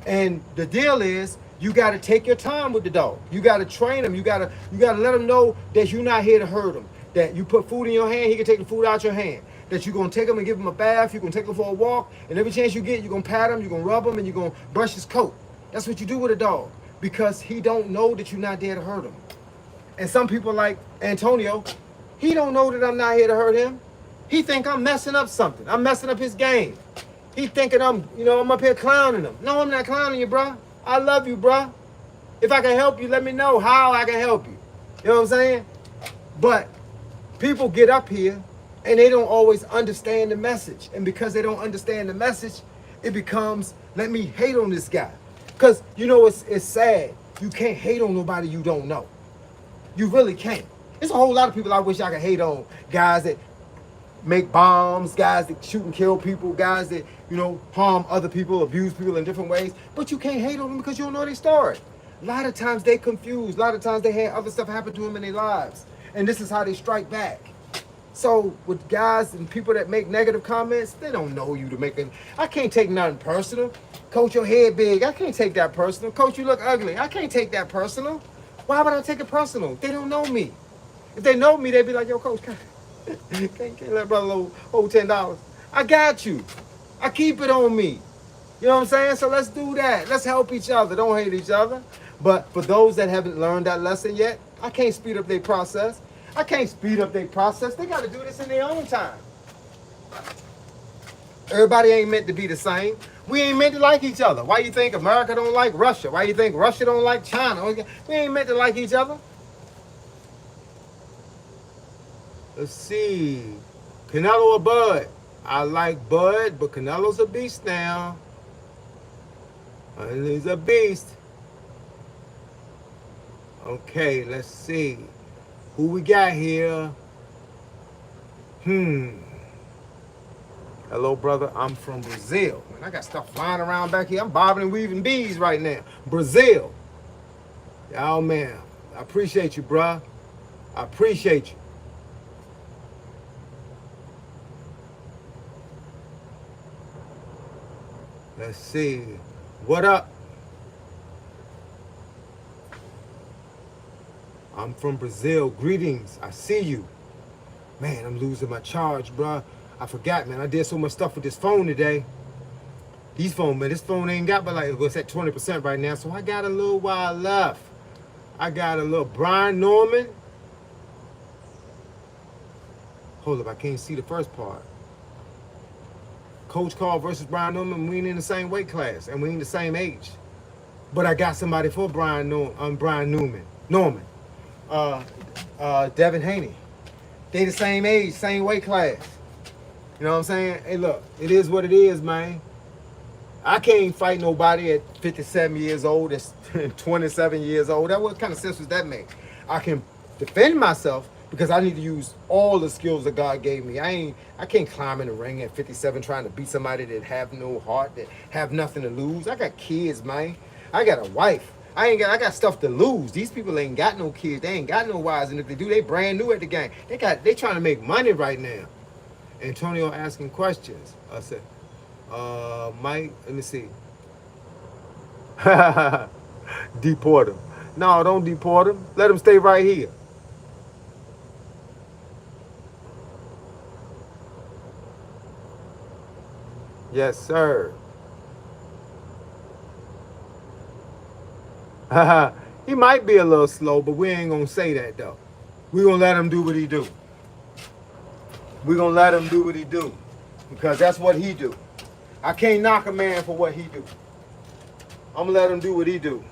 And the deal is, you got to take your time with the dog. You got to train him. You got to let him know that you're not here to hurt him. That you put food in your hand, he can take the food out your hand. That you're going to take him and give him a bath. You're going to take him for a walk. And every chance you get, you're going to pat him, you're going to rub him, and you're going to brush his coat. That's what you do with a dog. Because he don't know that you're not there to hurt him. And some people like Antonio, he don't know that I'm not here to hurt him. He think I'm messing up something. I'm messing up his game. He thinking I'm up here clowning him. No, I'm not clowning you, bro. I love you, bro. If I can help you, let me know how I can help you. You know what I'm saying? But people get up here and they don't always understand the message. And because they don't understand the message, it becomes, let me hate on this guy. Because, you know, it's sad. You can't hate on nobody you don't know. You really can't. There's a whole lot of people I wish I could hate on. Guys that make bombs, guys that shoot and kill people, guys that harm other people, abuse people in different ways. But you can't hate on them because you don't know their story. A lot of times they confused. A lot of times they had other stuff happen to them in their lives. And this is how they strike back. So with guys and people that make negative comments, they don't know you to make it. I can't take nothing personal. Coach, your head big. I can't take that personal. Coach, you look ugly. I can't take that personal. Why would I take it personal? They don't know me. If they know me, they'd be like, yo, coach, can't let brother hold $10. I got you. I keep it on me. You know what I'm saying? So let's do that. Let's help each other. Don't hate each other. But for those that haven't learned that lesson yet, I can't speed up their process. I can't speed up their process. They got to do this in their own time. Everybody ain't meant to be the same. We ain't meant to like each other. Why you think America don't like Russia? Why you think Russia don't like China? We ain't meant to like each other. Let's see. Canelo or Bud? I like Bud, but Canelo's a beast now. He's a beast. Okay, let's see. Who we got here? Hello, brother. I'm from Brazil. Man, I got stuff flying around back here. I'm bobbing and weaving bees right now. Brazil. Oh, man. I appreciate you, bruh. I appreciate you. Let's see. What up? I'm from Brazil. Greetings. I see you. Man, I'm losing my charge, bruh. I forgot, man. I did so much stuff with this phone today. This phone ain't got but like, it's at 20% right now, so I got a little while left. I got a little Brian Norman. Hold up, I can't see the first part. Coach Carl versus Brian Norman. We ain't in the same weight class, and we ain't the same age. But I got somebody for Brian Norman. Devin Haney. They the same age, same weight class. You know what I'm saying? Hey, look, it is what it is, man. I can't fight nobody at 57 years old, that's 27 years old. What kind of sense does that make? I can defend myself because I need to use all the skills that God gave me. I can't climb in the ring at 57 trying to beat somebody that have no heart, that have nothing to lose. I got kids, man. I got a wife. I got stuff to lose. These people ain't got no kids. They ain't got no wives, and if they do, they brand new at the game. They trying to make money right now. Antonio asking questions. I said, Mike, let me see. Deport him. No, don't deport him. Let him stay right here. Yes, sir. He might be a little slow, but we ain't gonna say that though. We gonna let him do what he do. We gonna let him do what he do, because that's what he do. I can't knock a man for what he do. I'm gonna let him do what he do.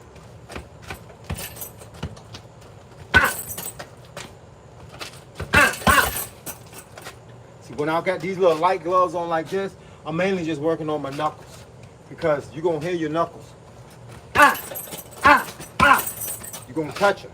See, when I got these little light gloves on like this, I'm mainly just working on my knuckles, because you're gonna hear your knuckles. You're gonna touch them.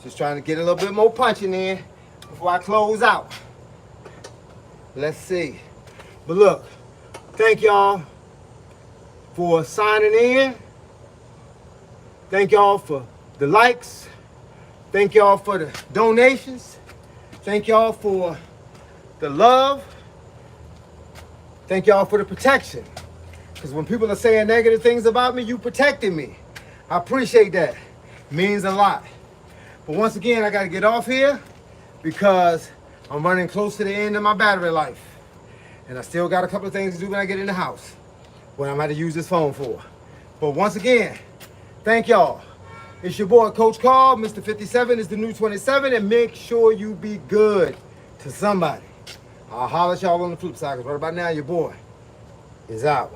Just trying to get a little bit more punching in before I close out. Let's see. But look, thank y'all for signing in. Thank y'all for the likes. Thank y'all for the donations. Thank y'all for the love. Thank y'all for the protection. Because when people are saying negative things about me, you protected me. I appreciate that. It means a lot. But once again, I got to get off here because I'm running close to the end of my battery life. And I still got a couple of things to do when I get in the house, what I'm going to use this phone for. But once again, thank y'all. It's your boy, Coach Carl. Mr. 57 is the new 27, and make sure you be good to somebody. I'll holler at y'all on the flip side, 'cause right about now, your boy is out.